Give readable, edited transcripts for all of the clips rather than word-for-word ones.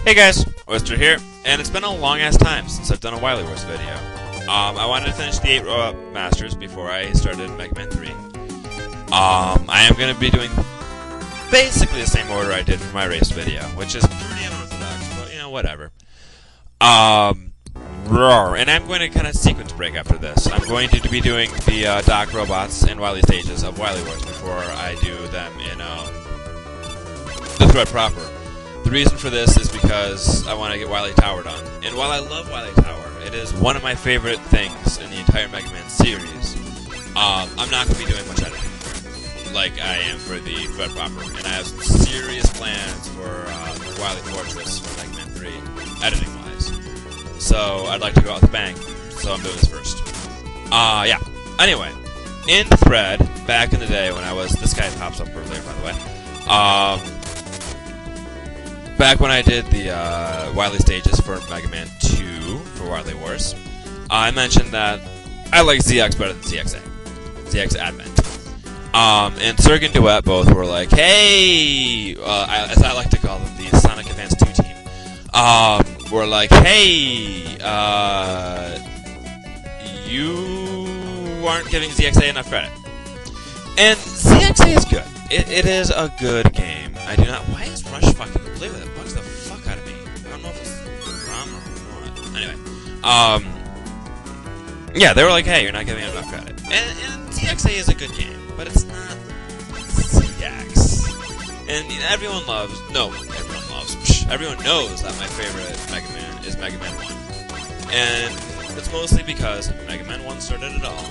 Hey guys, Oyster here, and it's been a long ass time since I've done a Wily Wars video. I wanted to finish the 8 Robot Masters before I started Megaman 3. I am going to be doing basically the same order I did for my race video, which is pretty unorthodox, but you know, whatever. And I'm going to kind of sequence break after this. I'm going to be doing the Doc Robots and Wily stages of Wily Wars before I do them in the thread proper. The reason for this is because I want to get Wily Tower done. And while I love Wily Tower, it is one of my favorite things in the entire Mega Man series. I'm not going to be doing much editing like I am for the thread proper. And I have some serious plans for Wily Fortress for Mega Man 3, editing-wise. So I'd like to go out with a bang, so I'm doing this first. Yeah. Anyway, in the thread, back in the day when I was... This guy pops up earlier, by the way. Back when I did the Wily stages for Mega Man 2 for Wily Wars, I mentioned that I like ZX better than ZXA. ZX Advent. And Serg and Duet both were like, hey, as I like to call them, the Sonic Advance 2 team, were like, hey, you aren't giving ZXA enough credit. And ZXA is good. It is a good game. I do not... Why is Rush fucking play with it? It bugs the fuck out of me. I don't know if it's ROM or what. Anyway. Yeah, they were like, hey, you're not giving it enough credit. And ZXA is a good game, but it's not ZX. And everyone loves... No, everyone loves... Everyone knows that my favorite Mega Man is Mega Man 1. And it's mostly because Mega Man 1 started it all.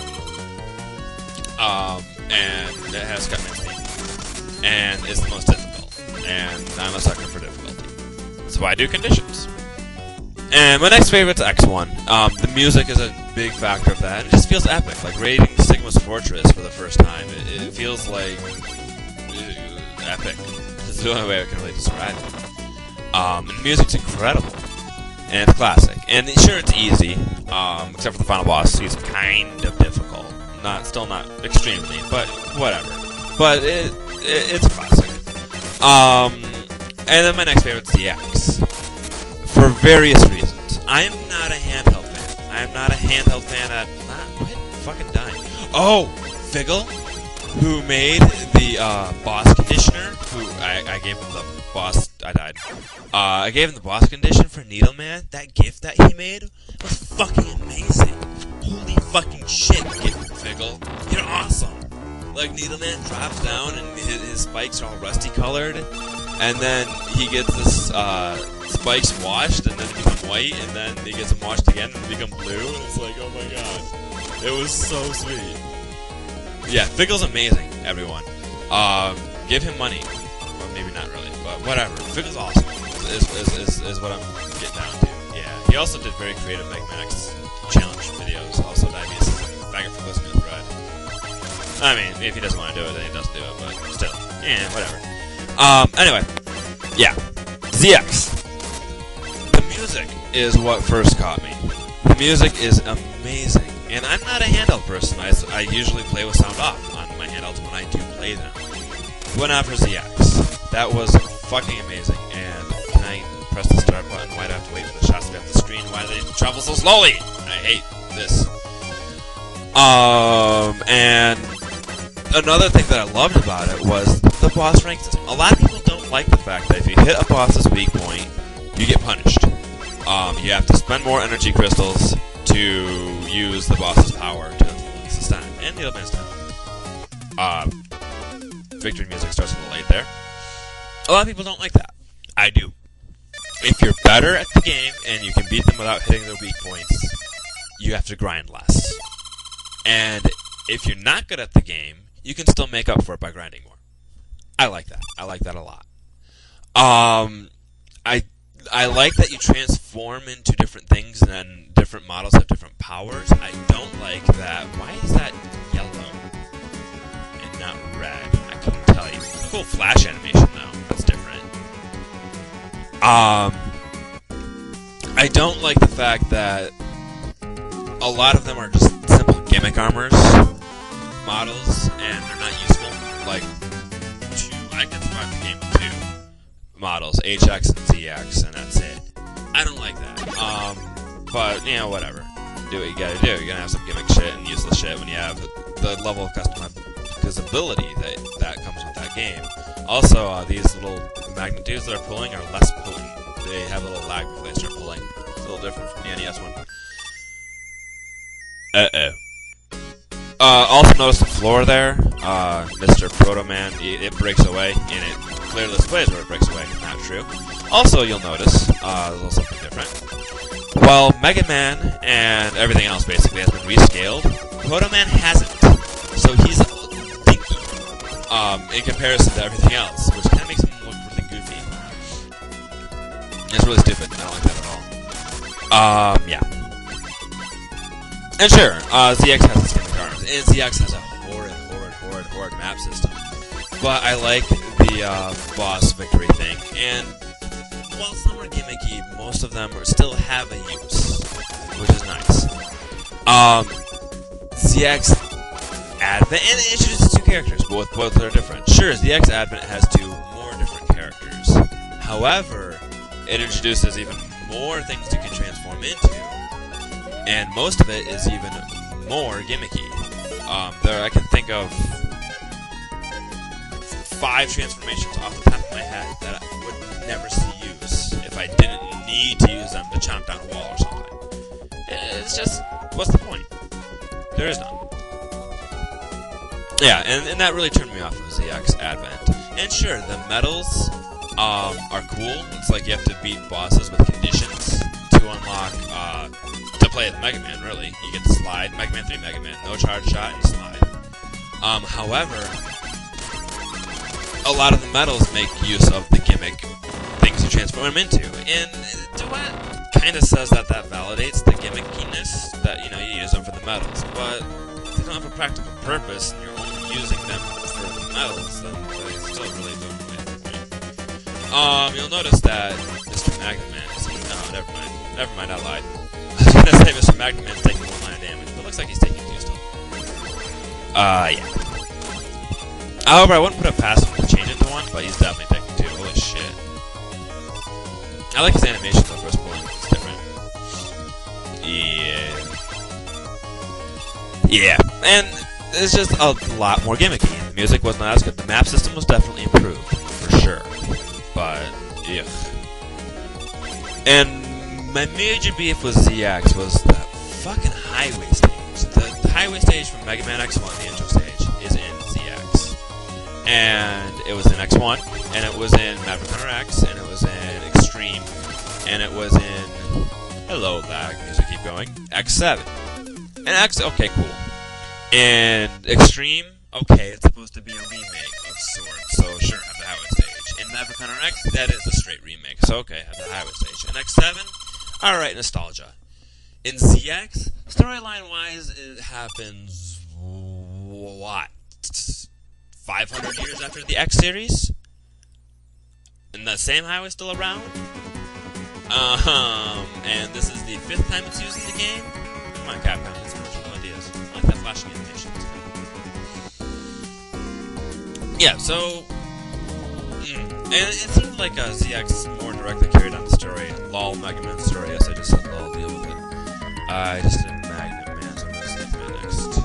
And it has Cutman's theme. And it's the most difficult. And I'm a sucker for difficulty. That's why I do conditions. And my next favorite's X1. The music is a big factor of that. It just feels epic. Like raiding Sigma's Fortress for the first time. It feels like... epic. This is the only way I can really describe it. And the music's incredible. And it's classic. And sure, it's easy. Except for the final boss. He's kind of difficult. Still not extremely, but whatever. But it's a classic. And then my next favorite's DX. For various reasons. I am not a handheld fan. I am not a handheld fan at... Quit fucking dying. Oh! Figgle, who made the boss conditioner, who I gave him the boss... I died. I gave him the boss condition for Needleman. That gift that he made was fucking amazing. Holy fucking shit, Figgle. You're awesome. Like, Needleman drops down and his spikes are all rusty colored, and then he gets this spikes washed and then become white, and then he gets them washed again and become blue, and it's like, oh my god. It was so sweet. Yeah, Figgle's amazing, everyone. Give him money. Well, maybe not really, but whatever. Figgle's awesome, is what I'm getting down to. Yeah, he also did very creative Mega Man X challenge videos, also Diabetes. Thank you for listening to the thread. I mean, if he doesn't want to do it, then he doesn't do it, but still. Yeah, whatever. Anyway. Yeah. ZX. The music is what first caught me. The music is amazing. And I'm not a handheld person. I usually play with sound off on my handhelds when I do play them. Went out for ZX. That was fucking amazing. And can I press the start button? Why do I have to wait for the shots to be off the screen? Why do they travel so slowly? I hate this. And another thing that I loved about it was the boss rank system. A lot of people don't like the fact that if you hit a boss's weak point, you get punished. You have to spend more energy crystals to use the boss's power to influence the stun. And the Needleman's stun. Victory music starts a little late there. A lot of people don't like that. I do. If you're better at the game and you can beat them without hitting their weak points, you have to grind less. And if you're not good at the game, you can still make up for it by grinding more. I like that. I like that a lot. I like that you transform into different things and then different models have different powers. I don't like that. Why is that yellow and not red? I couldn't tell you. Cool flash animation though. That's different. I don't like the fact that a lot of them are just simple gimmick armors models, and they're not useful. Like, I can survive the game with 2. models, HX and ZX, and that's it. I don't like that. But, you know, whatever. Do what you gotta do. You're gonna have some gimmick shit and useless shit when you have the level of customizability that comes with that game. Also, these little magnet dudes that are pulling are less potent. They have a little lag before they start pulling. It's a little different from the NES one. Also notice the floor there. Mr. Proto Man, it breaks away, and it clearly displays where it breaks away. Not true. Also, you'll notice a little something different. While Mega Man and everything else basically has been rescaled, Proto Man hasn't. So he's dinky in comparison to everything else, which kind of makes him look really goofy. It's really stupid. I don't like that at all. Yeah. And sure, ZX has its gimmick arms, and ZX has a horrid map system. But I like the boss victory thing, and while some are gimmicky, most of them still have a use, which is nice. ZX Advent, and it introduces two characters, but both are different. Sure, ZX Advent has two more different characters. However, it introduces even more things you can transform into, and most of it is even more gimmicky. I can think of 5 transformations off the top of my head that I would never see use if I didn't need to use them to chomp down a wall or something. It's just, what's the point? There is none. Yeah, and that really turned me off of ZX Advent. And sure, the medals are cool. It's like you have to beat bosses with conditions to unlock, to play the Mega Man, really. You get to slide, MM3 Mega Man, no charge shot, and slide. However, a lot of the medals make use of the gimmick things you transform them into, and Duet kind of says that validates the gimmickiness that, you know, you use them for the medals, but if they don't have a practical purpose and you're only using them for the medals, then they still really don't play the point. You'll notice that Mr. Magnet-Man is... No, never mind, I lied. I was gonna say Mr. Magnet-Man's taking 1 line of damage, but it looks like he's taking 2 still. Yeah. However, I wouldn't put it past him to change it to 1, but he's definitely taking 2. Holy shit. I like his animations on first pulling. It's different. Yeah. And it's just a lot more gimmicky. The music was not as good. The map system was definitely improved, for sure. But, ugh. And my major beef with ZX was that fucking highway stage. The highway stage from Mega Man X1, the intro stage, is in ZX. And it was in X1, and it was in Maverick Hunter X, and it was in Extreme, and it was in... Hello, lag. Music keep going. X7. And X... Okay, cool. And Extreme... Okay, it's supposed to be a remake of sorts, so sure, have the highway stage. In Maverick Hunter X, that is a straight remake, so okay, have the highway stage. In X7, alright, nostalgia. In ZX, storyline-wise, it happens... What? 500 years after the X series? And the same highway's still around? And this is the 5th time it's used in the game? Come on, Capcom, get some original ideas. I like that flashing animation. Yeah, so... And it seemed like ZX more directly carried on the story. LOL, Mega Man's story, yes, I just said LOL, deal with it. I just did Magnet Man, so I'm gonna save my next.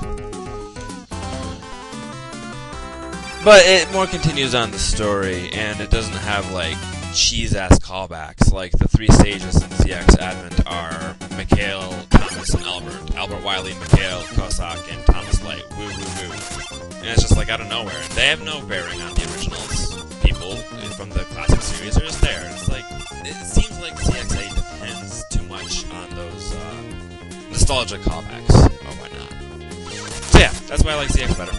But it more continues on the story, and it doesn't have, like, cheese-ass callbacks. Like, the 3 stages in ZX Advent are Mikhail, Thomas, and Albert. Albert Wily, Mikhail, Cossack, and Thomas Light. Woo, woo, woo. And it's just, like, out of nowhere. They have no bearing on the originals. People from the classic series are just there. It's like, it seems like ZX8 depends too much on those, nostalgia callbacks, or whatnot. So yeah, that's why I like ZX better.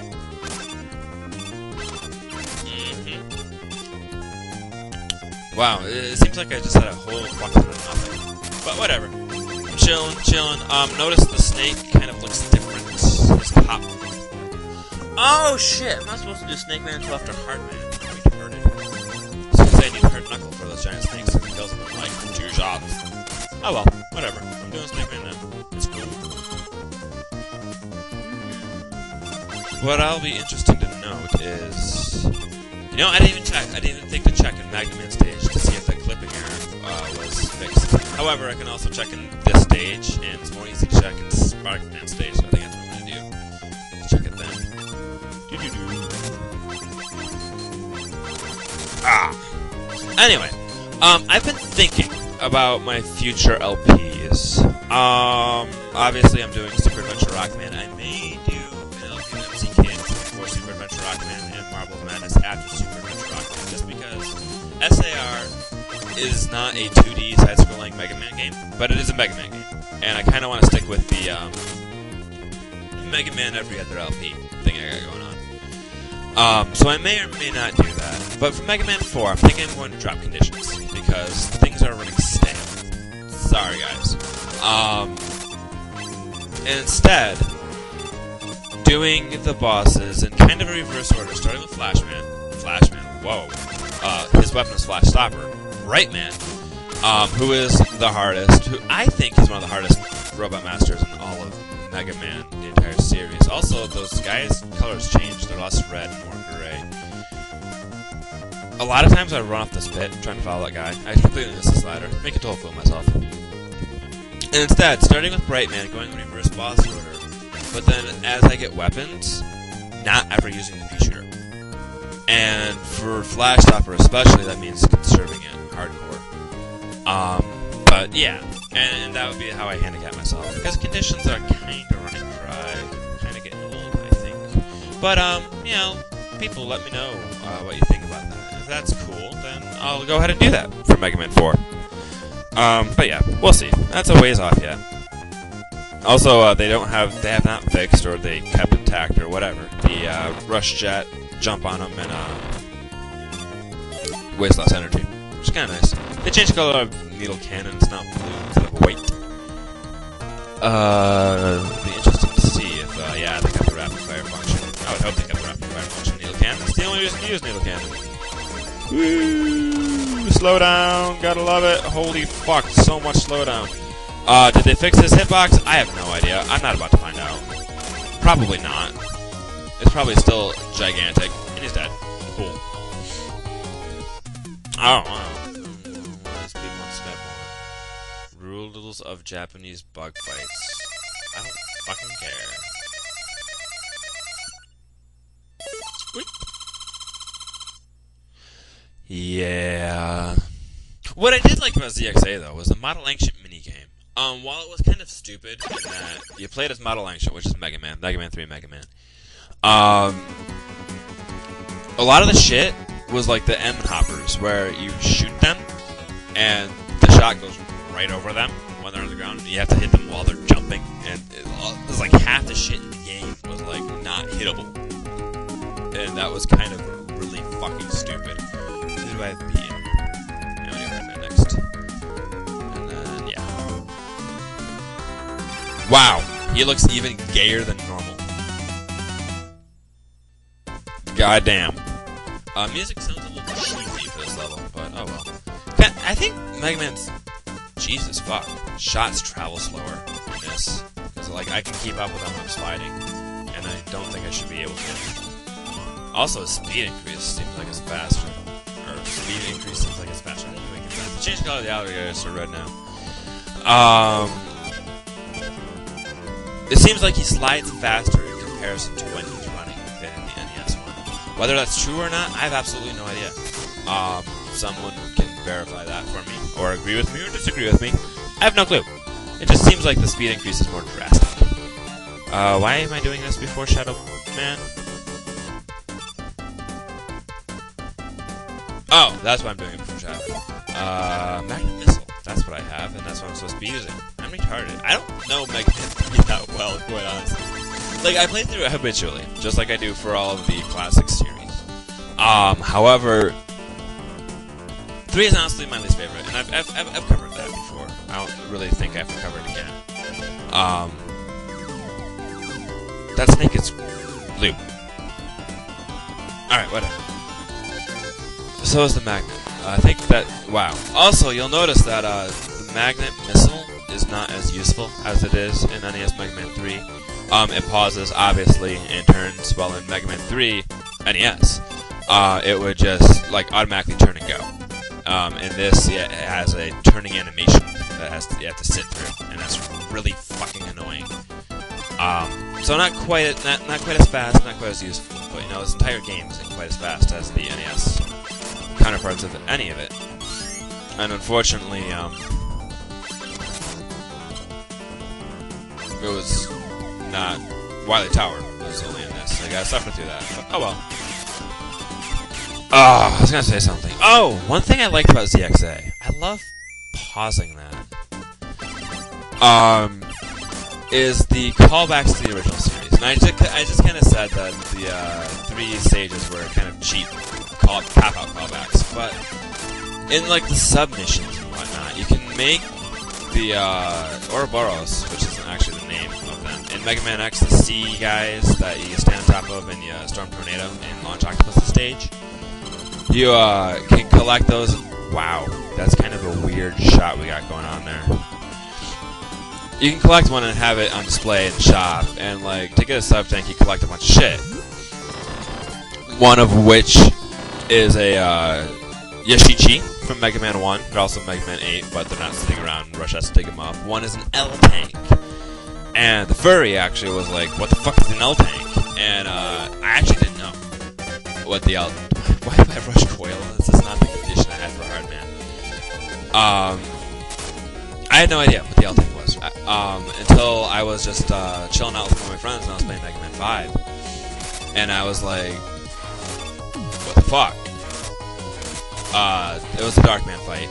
Wow, it seems like I just had a whole fuck ton of nothing. But whatever. I'm chilling. Notice the snake kind of looks different. His top. Oh shit! I'm not supposed to do Snake Man until after Hard Man. I'm retarded. So you say I need to hurt Knuckle for those giant snakes because he kills them in like 2 shots. Oh well, whatever. I'm doing Snake Man now. It's cool. What I'll be interested to note is You know, I didn't even check. I didn't even think to check in Megaman stage to see if that clipping error was fixed. However, I can also check in this stage, and it's more easy to check in Sparkman stage, so I think that's what I'm going to do. Let's check it then. Anyway, I've been thinking about my future LPs. Obviously I'm doing Super Adventure Rockman. I may do an LP of MC Kids before Super Adventure Rockman and Marvel's Madness after Super Adventure Rockman, just because SAR is not a 2D side-scrolling Mega Man game, but it is a Mega Man game, and I kind of want to stick with the Mega Man every other LP thing I got going on. So I may or may not do that. But for Mega Man 4, I'm thinking I'm going to drop conditions, because things are running stale. Sorry, guys. And instead, doing the bosses in kind of a reverse order, starting with Flashman. Whoa. His weapon is Flash Stopper. Right Man, who is the hardest, who I think is one of the hardest Robot Masters in all of Mega Man, the entire series. Also, those guys' colors changed. They're less red and more gray. A lot of times I run off this pit trying to follow that guy. I completely miss the slider. Make a total fool of myself. And instead, starting with Bright Man, going in reverse boss order, but then as I get weapons, not ever using the P-shooter. And for Flash Stopper especially, that means conserving it hardcore. But yeah. And that would be how I handicap myself, because conditions are kind of running dry, kind of getting old, I think. But, you know, people let me know what you think about that. If that's cool, then I'll go ahead and do that for Mega Man 4. But yeah, we'll see. That's a ways off yet. Also, they have not fixed, or they kept intact, or whatever, the Rush Jet, jump on them, and waste less energy, which is kind of nice. They changed the color of needle cannon, it's now blue instead of white. It'll be interesting to see if, yeah, they got the rapid fire function. I would hope they got the rapid fire function. Needle cannon, it's the only reason to use needle cannon. Woo! Slow down, gotta love it. Holy fuck, so much slowdown. Did they fix his hitbox? I have no idea. I'm not about to find out. Probably not. It's probably still gigantic. And he's dead. Cool. Oh, wow. Rules of Japanese bug fights. I don't fucking care. Wait. Yeah. What I did like about ZXA though was the Model Ancient minigame. While it was kind of stupid in that you played as Model Ancient, which is Mega Man 3 Mega Man. A lot of the shit was like the M hoppers, where you shoot them and the shot goes right over them when they're on the ground. You have to hit them while they're jumping, and it was like half the shit in the game was like not hittable, and that was kind of really fucking stupid. Who do I have beat? I know Red Man next, and then yeah. Wow, he looks even gayer than normal. Goddamn. Music sounds a little cheesy for this level, but oh well. I think Mega Man's... Jesus fuck. Shots travel slower in this. Because, like, I can keep up with them when I'm sliding. And I don't think I should be able to. Also, speed increase seems like it's faster. Or, speed increase seems like it's faster. Change the color of the alligators to red now. It seems like he slides faster in comparison to when he's running than in the NES one. Whether that's true or not, I have absolutely no idea. Someone can verify that for me, or agree with me, or disagree with me. I have no clue. It just seems like the speed increase is more drastic. Why am I doing this before Shadow Man? Oh, that's why I'm doing it before Shadow Man. Magnet Missile. That's what I have, and that's what I'm supposed to be using. I'm retarded. I don't know Mega Man 3 that well, quite honestly. Like, I play through it habitually, just like I do for all of the classic series. However, 3 is honestly my least favorite, and I've covered that before. I don't really think I have to cover it again. That snake is blue. Alright, whatever. So is the magnet. I think that... Wow. Also, you'll notice that the magnet missile is not as useful as it is in NES Mega Man 3. It pauses, obviously, and turns, while in Mega Man 3 NES, it would just like automatically turn and go. And this, yeah, it has a turning animation that you have to sit through, and that's really fucking annoying. So not quite as fast, not quite as useful, but you know, this entire game isn't quite as fast as the NES counterparts of any of it. And unfortunately, it was not Wily Tower. It was only in this. So I gotta suffer through that. But, oh well. Oh, I was gonna say something. Oh, one thing I liked about ZXA. I love pausing that. Is the callbacks to the original series. And I just kind of said that the 3 stages were kind of cheap tap-out callbacks, but in like the submissions and whatnot, you can make the Ouroboros, which isn't actually the name of them, in Mega Man X, the sea guys that you stand on top of in the Storm Tornado and Launch Octopus stage. You can collect those. Wow, that's kind of a weird shot we got going on there. You can collect one and have it on display in the shop, and like to get a sub tank, you collect a bunch of shit. One of which is a Yashichi from Mega Man 1. They're also Mega Man 8, but they're not sitting around, and Rush has to dig them up. One is an L tank, and the furry actually was like, "What the fuck is an L tank?" And I actually didn't know what the L. Why did I rush coil? This is not the condition I had for Hardman. I had no idea what the L tank was until I was just chilling out with one of my friends and I was playing Mega Man 5, and I was like, "What the fuck?" It was a Darkman fight.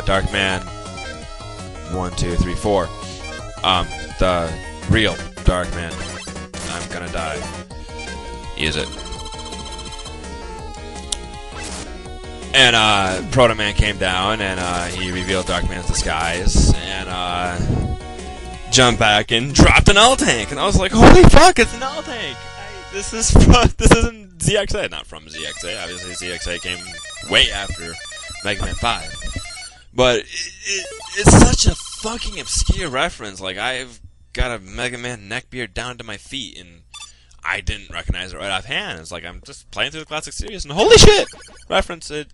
Darkman 1, 2, 3, 4. The real Darkman. I'm gonna die. Use it. And Proto Man came down and he revealed Darkman's disguise and jumped back and dropped an L tank, and I was like, "Holy fuck, it's an L tank!" This isn't ZXA, not from ZXA. Obviously, ZXA came way after Mega Man 5, but it's such a fucking obscure reference. Like, I've got a Mega Man neckbeard down to my feet, and I didn't recognize it right offhand. It's like I'm just playing through the classic series, and holy shit, reference it.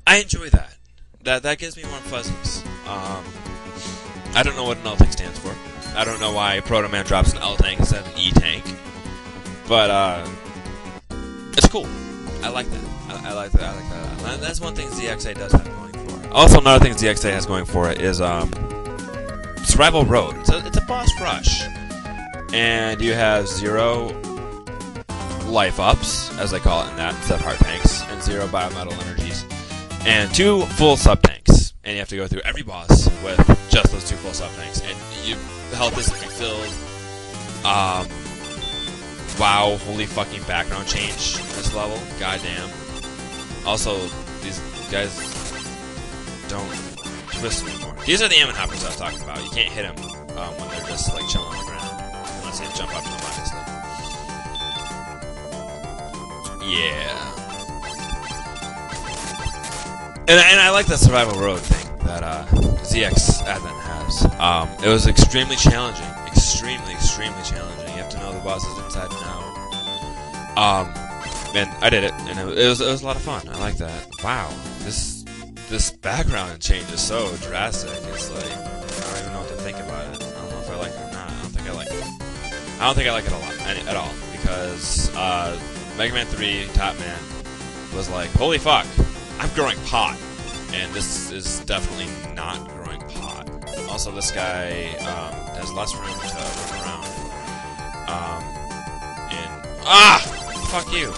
I enjoy that. That gives me warm fuzzies. I don't know what an L tank stands for. I don't know why Proto Man drops an L tank instead of an E tank, but it's cool. I like that. I like that. That's one thing ZXA does have going for it. Also, another thing ZXA has going for it is Survival Road. It's a boss rush. And you have 0 life ups, as they call it in that, instead of heart tanks, and 0 biometal energies, and 2 full sub tanks. And you have to go through every boss with just those 2 full sub tanks. And the health isn't refilled. Wow, holy fucking background change in this level. Goddamn. Also, these guys don't twist anymore. These are the Ammon hoppers I was talking about. You can't hit them when they're just like chilling on the ground. Unless you jump up to them, obviously. Yeah. And I like the Survival Road thing that ZX Advent has. It was extremely challenging. Extremely challenging. You have to know the bosses inside and out. And I did it, and it was a lot of fun. I like that. Wow, this background change is so drastic. It's like I don't even know what to think about it. I don't know if I like it or not. I don't think I like it. I don't think I like it a lot at all, because Mega Man 3 Top Man was like, holy fuck, I'm growing pot, and this is definitely not growing pot. Also, this guy has less room to run around. Fuck you.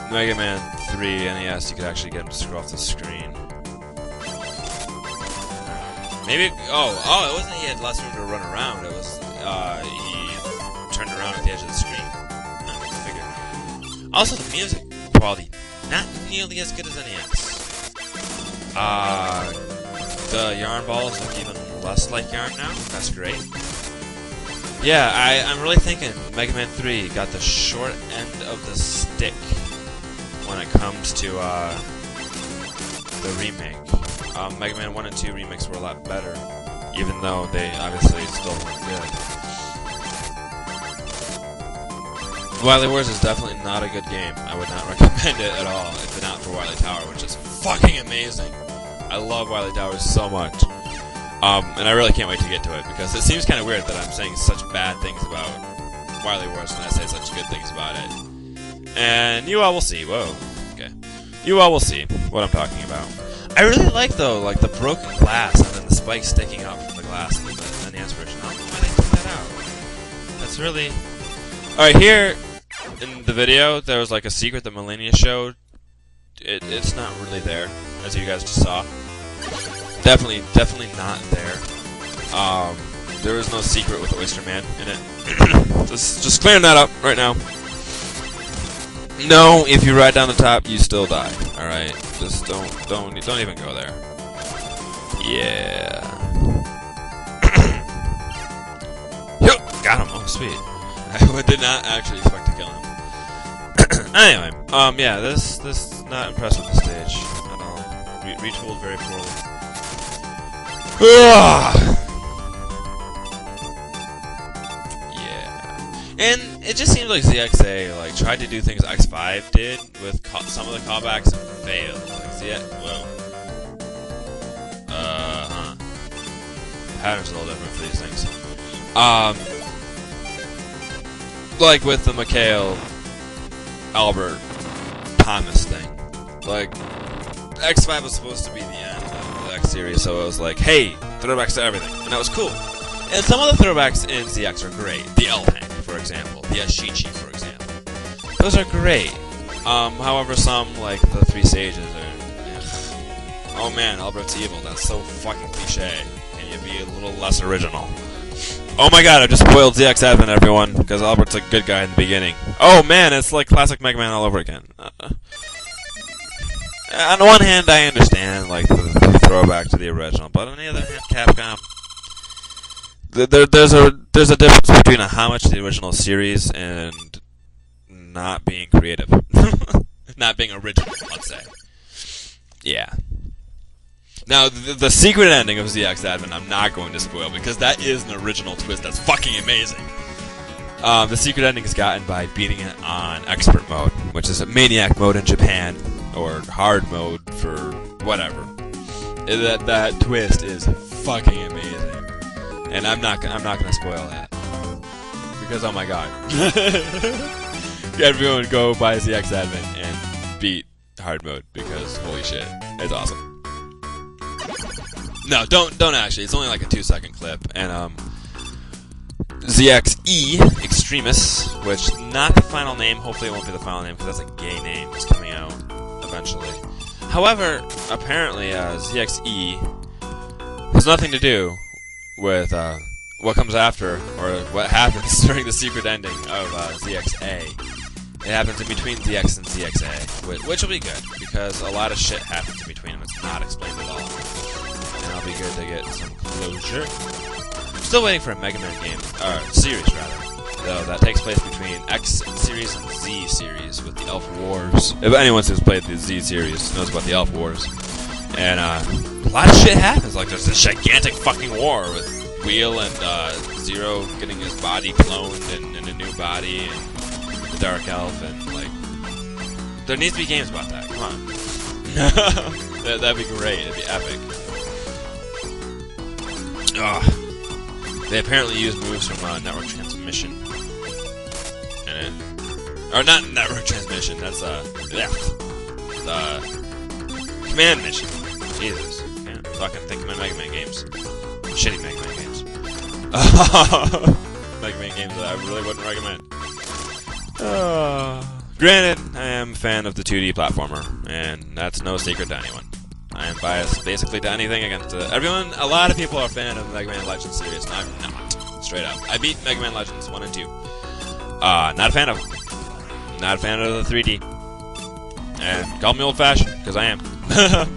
Mega Man 3 NES, you could actually get him to scroll off the screen. Maybe. It wasn't he had less room to run around. It was he turned around at the edge of the screen. I figured. Also, the music quality not nearly as good as NES. The yarn balls look even less like yarn now. That's great. Yeah, I'm really thinking Mega Man 3 got the short end of the stick when it comes to the remake. Mega Man 1 and 2 remakes were a lot better, even though they obviously still weren't good. Wily Wars is definitely not a good game. I would not recommend it at all if not for Wily Tower, which is fucking amazing. I love Wily Tower so much. And I really can't wait to get to it, because it seems kind of weird that I'm saying such bad things about Wily Wars when I say such good things about it. And you all will see. Whoa. Okay. You all will see what I'm talking about. I really like, though, like, the broken glass and then the spikes sticking out from the glass in the NES version. I don't know why they took that out. That's really... Alright, here in the video, there was, like, a secret that Millennia showed. It's not really there, as you guys just saw. Definitely not there. There is no secret with Oyster Man in it. just clearing that up right now. No, if you ride down the top, you still die. All right, just don't even go there. Yeah. Yup, got him. Oh, sweet. I did not actually expect to kill him. Anyway, yeah, this not impressed with the stage at all. Retooled very poorly. Yeah, and it just seems like ZXA like tried to do things X5 did with some of the callbacks and failed. Like Pattern's a little different for these things. Like with the Mikhail Albert Thomas thing. Like X5 was supposed to be the end of the X series, so it was like, hey, throwbacks to everything, and that was cool. And some of the throwbacks in ZX are great. The L-Tank, for example. The Ashichi, for example. Those are great. However, some, like the Three Sages, are... Oh man, Albert's evil. That's so fucking cliche. Can you be a little less original? Oh my god, I just spoiled ZX Advent, everyone, because Albert's a good guy in the beginning. Oh man, it's like classic Mega Man all over again. On the one hand, I understand, like, the throwback to the original, but on the other hand, Capcom... There's a difference between a homage to the original series and not being creative. Not being original, let's say. Yeah. Now, the secret ending of ZX Advent I'm not going to spoil, because that is an original twist that's fucking amazing. The secret ending is gotten by beating it on Expert Mode, which is a Maniac Mode in Japan, or Hard Mode for whatever. That twist is fucking amazing. And I'm not gonna spoil that, because oh my god, everyone go buy ZX Advent and beat Hard Mode, because holy shit, it's awesome. No, don't actually. It's only like a 2-second clip, and ZXE Extremis, which not the final name. Hopefully, it won't be the final name, because that's a gay name. It's coming out eventually. However, apparently, ZXE has nothing to do with what comes after, or what happens during the secret ending of ZXA. It happens in between ZX and ZXA, which will be good, because a lot of shit happens in between them. It's not explained at all. And I'll be good to get some closure. I'm still waiting for a Mega Man game, or series rather, though that takes place between X series and Z series with the Alpha Wars. If anyone who's played the Z series knows about the Alpha Wars. And a lot of shit happens. Like, there's this gigantic fucking war with Wheel and Zero getting his body cloned in a new body, and the Dark Elf, and like, there needs to be games about that. Come on. That'd be great. It'd be epic. Ugh. They apparently use moves from Network Transmission in it. Or not Network Transmission. That's the Command Mission. Jesus. Can't fucking think of my Mega Man games. Shitty Mega Man games. Mega Man games that I really wouldn't recommend. Granted, I am a fan of the 2D platformer, and that's no secret to anyone. I am biased basically to anything against everyone. A lot of people are a fan of the Mega Man Legends series, and I'm not. Straight up. I beat Mega Man Legends 1 and 2. Not a fan of them. Not a fan of the 3D. And call me old-fashioned, because I am.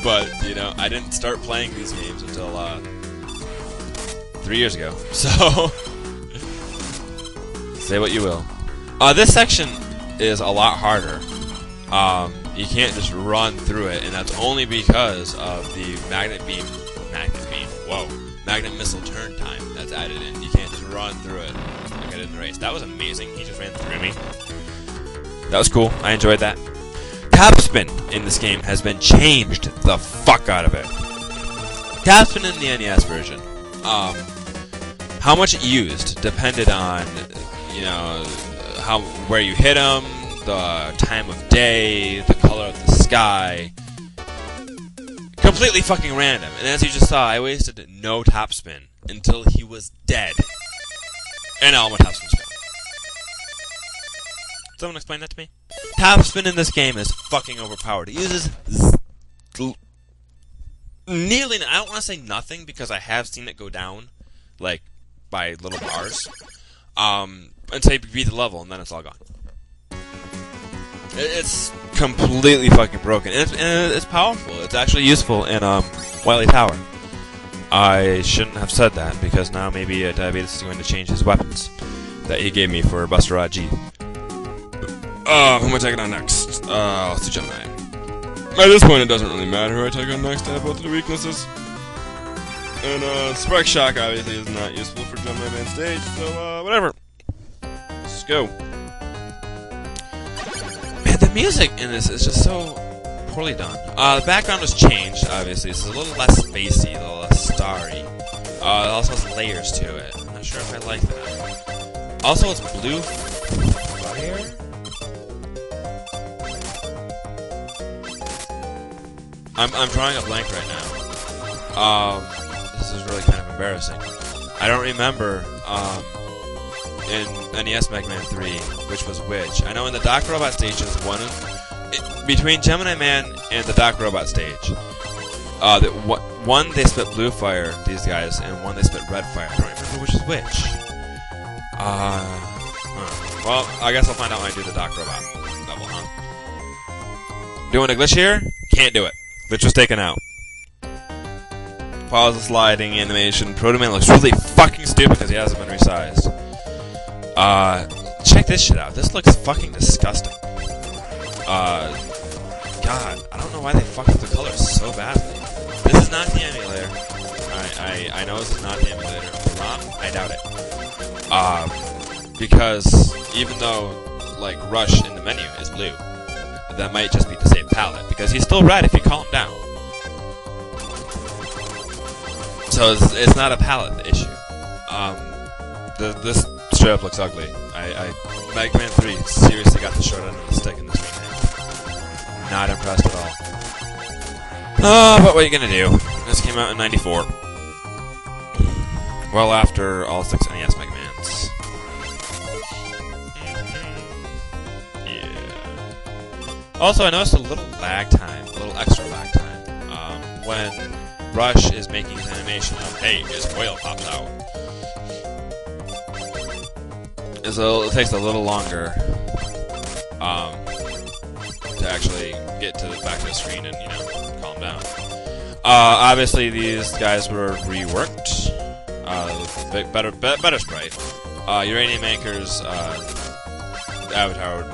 But, you know, I didn't start playing these games until 3 years ago. So, say what you will. This section is a lot harder. You can't just run through it, and that's only because of the magnet beam magnet missile turn time that's added in. You can't just run through it like I did in the race. That was amazing. He just ran through me. That was cool. I enjoyed that. Topspin in this game has been changed the fuck out of it. Topspin in the NES version, how much it used depended on, you know, where you hit them, the time of day, the color of the sky. Completely fucking random. And as you just saw, I wasted no topspin until he was dead. And all my topspin's gone. Someone explain that to me? Topspin in this game is fucking overpowered. It uses nearly, I don't want to say nothing because I have seen it go down, like, by little bars, until you beat the level, and then it's all gone. It's completely fucking broken. And it's powerful. It's actually useful in Wily Tower. I shouldn't have said that, because now maybe Diabetes is going to change his weapons that he gave me for Buster Rod G. Who am I taking on next? Let's do Gemini. At this point, it doesn't really matter who I take on next. I have both of the weaknesses. And, Spark Shock, obviously, is not useful for Gemini main stage, so, whatever. Let's go. Man, the music in this is just so poorly done. The background was changed, obviously. It's a little less spacey, a little less starry. It also has layers to it. I'm not sure if I like that. Also, it's blue fire? I'm drawing a blank right now. This is really kind of embarrassing. I don't remember in NES Mega Man 3 which was which. I know in the Doc Robot stages, between Gemini Man and the Doc Robot stage, one they spit blue fire, these guys, and one they spit red fire. I don't remember which is which. Well, I guess I'll find out when I do the Doc Robot level, huh? Doing a glitch here? Can't do it. Glitch was taken out. Pause the sliding animation. Proto Man looks really fucking stupid because he hasn't been resized. Check this shit out. This looks fucking disgusting. God, I don't know why they fucked with the colors so badly. This is not the emulator. I know this is not the emulator. I doubt it. Because even though, like, Rush in the menu is blue, that might just be the same palette, because he's still red if you calm down. So it's not a palette issue. This straight up looks ugly. Mega Man 3 seriously got the short end of the stick in this remake. Not impressed at all. But what are you gonna do? This came out in '94. Well after all 6 NES Mega Mans. Also, I noticed a little lag time, a little extra lag time, when Rush is making his animation of, hey, his whale pops out. It takes a little longer to actually get back to the screen and, you know, calm down. Obviously, these guys were reworked. Better sprite. Uranium Anchor's avatar would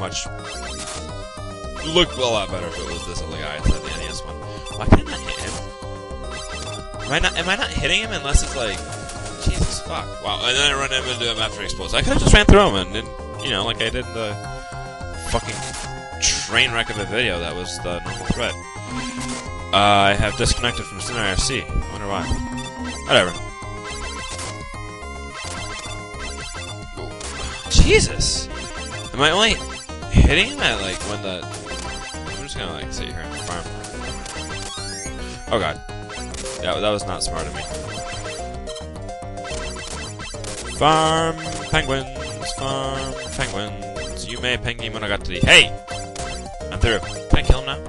look a lot better if it was this other guy instead of the NES one. Why can I not hit him? Am I not hitting him unless it's like, Jesus fuck. Wow, and then I run him into him after he explodes. I could have just ran through him and didn't, you know, like I did in the fucking train wreck of a video that was the normal thread. I have disconnected from Sin IRC. I wonder why. Whatever. Jesus! Am I only hitting him at like when the... I'm just gonna like sit here and farm. Oh god. Yeah, that was not smart of me. Farm penguins, farm penguins. You may penguin monogatari. Hey! I'm through. Can I kill him now?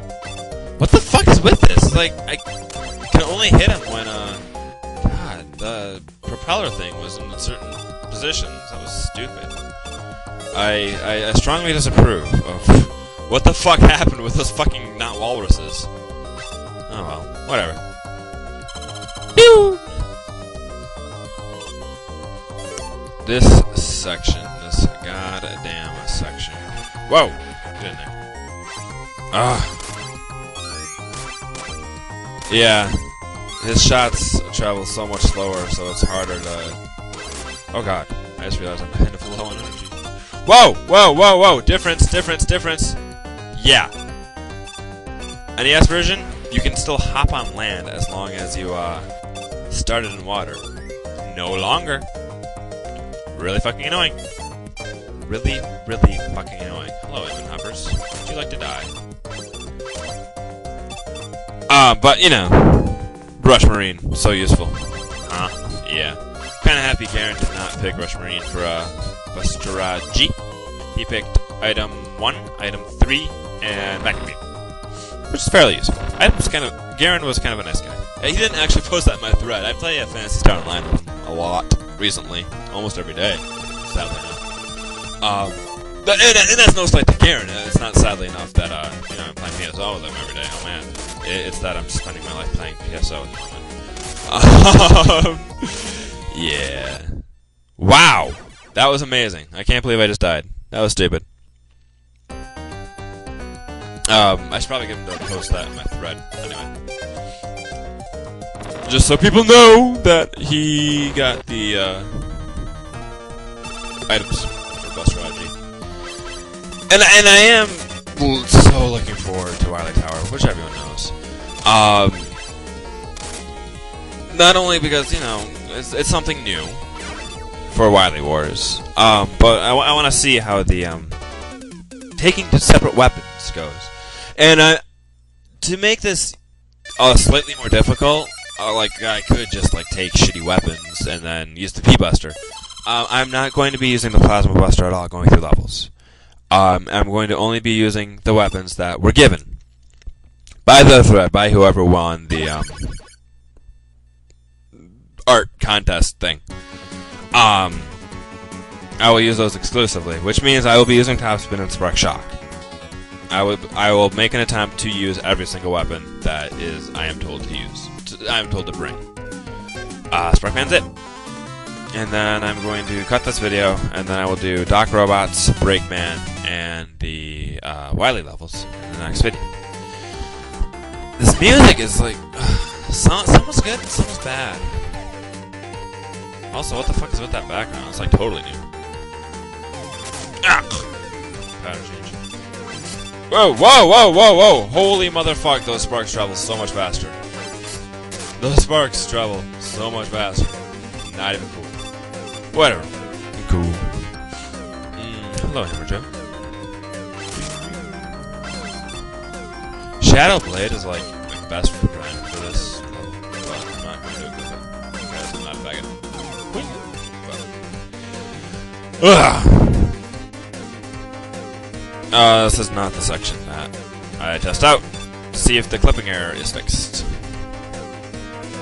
What the fuck is with this? Like, I can only hit him when, God, the propeller thing was in certain positions. That was stupid. I strongly disapprove of what the fuck happened with those fucking not walruses. Oh well, whatever. Pew! This section, this goddamn section. Whoa! Get in there. Yeah. his shots travel so much slower, so it's harder to... Oh god, I just realized I'm kind of low on energy. Whoa! Whoa, whoa, whoa! Difference, difference, difference! Yeah. NES version, you can still hop on land as long as you, started in water. No longer. Really fucking annoying. Really, really fucking annoying. Hello, Edmund Hoppers. Would you like to die? But, you know, Rush Marine, so useful. Yeah. Kinda happy Garen did not pick Rush Marine for, Buster G. He picked item 1, item 3, and Vacuum Beam. Which is fairly useful. Garen was kind of a nice guy. He didn't actually post that in my thread. I play Phantasy Star Online with him a lot recently. Almost every day, sadly enough. And that's no slight to Garen. It's not sadly enough that, you know, I'm playing PSO with him every day. Oh man. It's that I'm spending my life playing PSO at the moment. Yeah. Wow! That was amazing. I can't believe I just died. That was stupid. I should probably get him to post that in my thread. Anyway. Just so people know that he got the, items for Buster G. And I am so looking forward to Wily Tower, which everyone knows. Not only because, you know, it's something new for Wily Wars, but I want to see how the, taking to separate weapons goes. And, to make this, slightly more difficult, like, I could just, like, take shitty weapons and then use the P-Buster. I'm not going to be using the Plasma Buster at all going through levels. I'm going to only be using the weapons that were given by the thread, by whoever won the, art contest thing. I will use those exclusively, which means I will be using Top Spin and Spark Shock. I will make an attempt to use every single weapon that I am told to use. I am told to bring. Sparkman's it. And then I'm going to cut this video, and then I will do Doc Robots, Breakman, and the Wily levels in the next video. This music is like... some is good, some is bad. Also, what the fuck is with that background? It's like totally new. Ah! Pattern change. Whoa, whoa, whoa, whoa, whoa! Holy motherfuck, those sparks travel so much faster. Those sparks travel so much faster. Not even cool. Whatever. Cool. Hello, Hammer Joe. Shadow Blade is like my best friend for this level. But I'm not going to equip it because I'm not a faggot. This is not the section that I test out to see if the clipping error is fixed.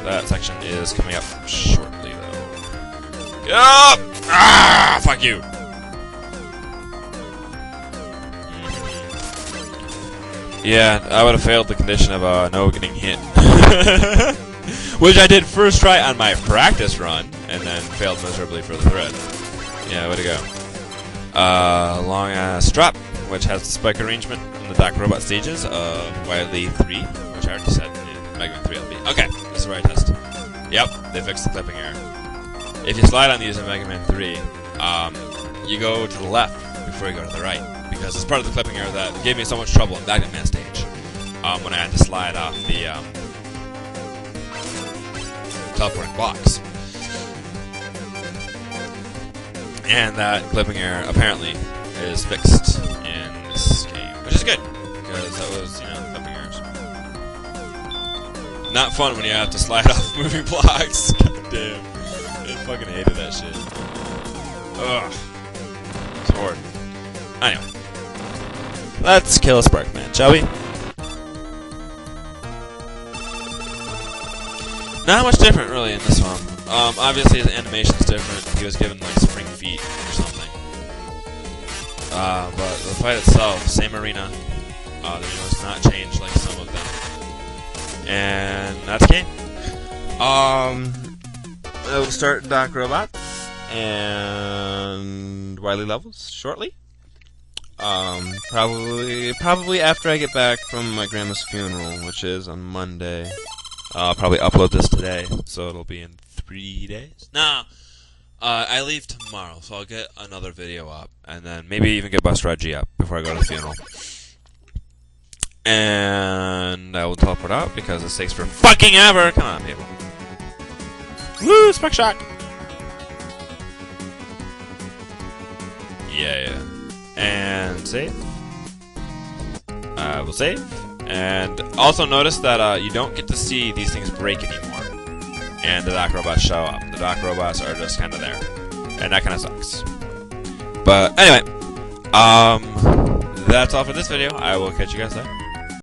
That section is coming up shortly, though. Get up! Ah! Fuck you! Yeah, I would have failed the condition of no getting hit. Which I did first try on my practice run, and then failed miserably for the thread. Yeah, way to go. Long ass drop, which has the spike arrangement in the Doc Robot stages of Wily 3, which I already said in Megaman 3 LB. Okay, this is where I test. Yep, they fixed the clipping error. If you slide on these in Megaman 3, you go to the left before you go to the right, because it's part of the clipping error that gave me so much trouble in Megaman stage, when I had to slide off the teleporting blocks. And that clipping error apparently is fixed in this game, which is good, because that was, you know, clipping errors. Not fun when you have to slide off moving blocks. God damn. I fucking hated that shit. Ugh. It's horrid. Anyway. Let's kill a Sparkman, shall we? Not much different, really, in this one. Obviously his animation's different. He was given, like, spring feet or something. But the fight itself, same arena. The was not changed like some of them. And that's the game. We'll start Doc Robots and Wily levels shortly. Probably after I get back from my grandma's funeral, which is on Monday. I'll probably upload this today, so it'll be in 3 days. No, I leave tomorrow, so I'll get another video up, and then maybe even get Bus Reggie up before I go to the funeral. And I will teleport out because this takes for fucking ever. Come on, people. Woo, Spark Shock! Yeah. And save. I will save. And also notice that you don't get to see these things break anymore. And the Dock Robots show up. The Dock Robots are just kind of there. And that kind of sucks. But anyway, that's all for this video. I will catch you guys later.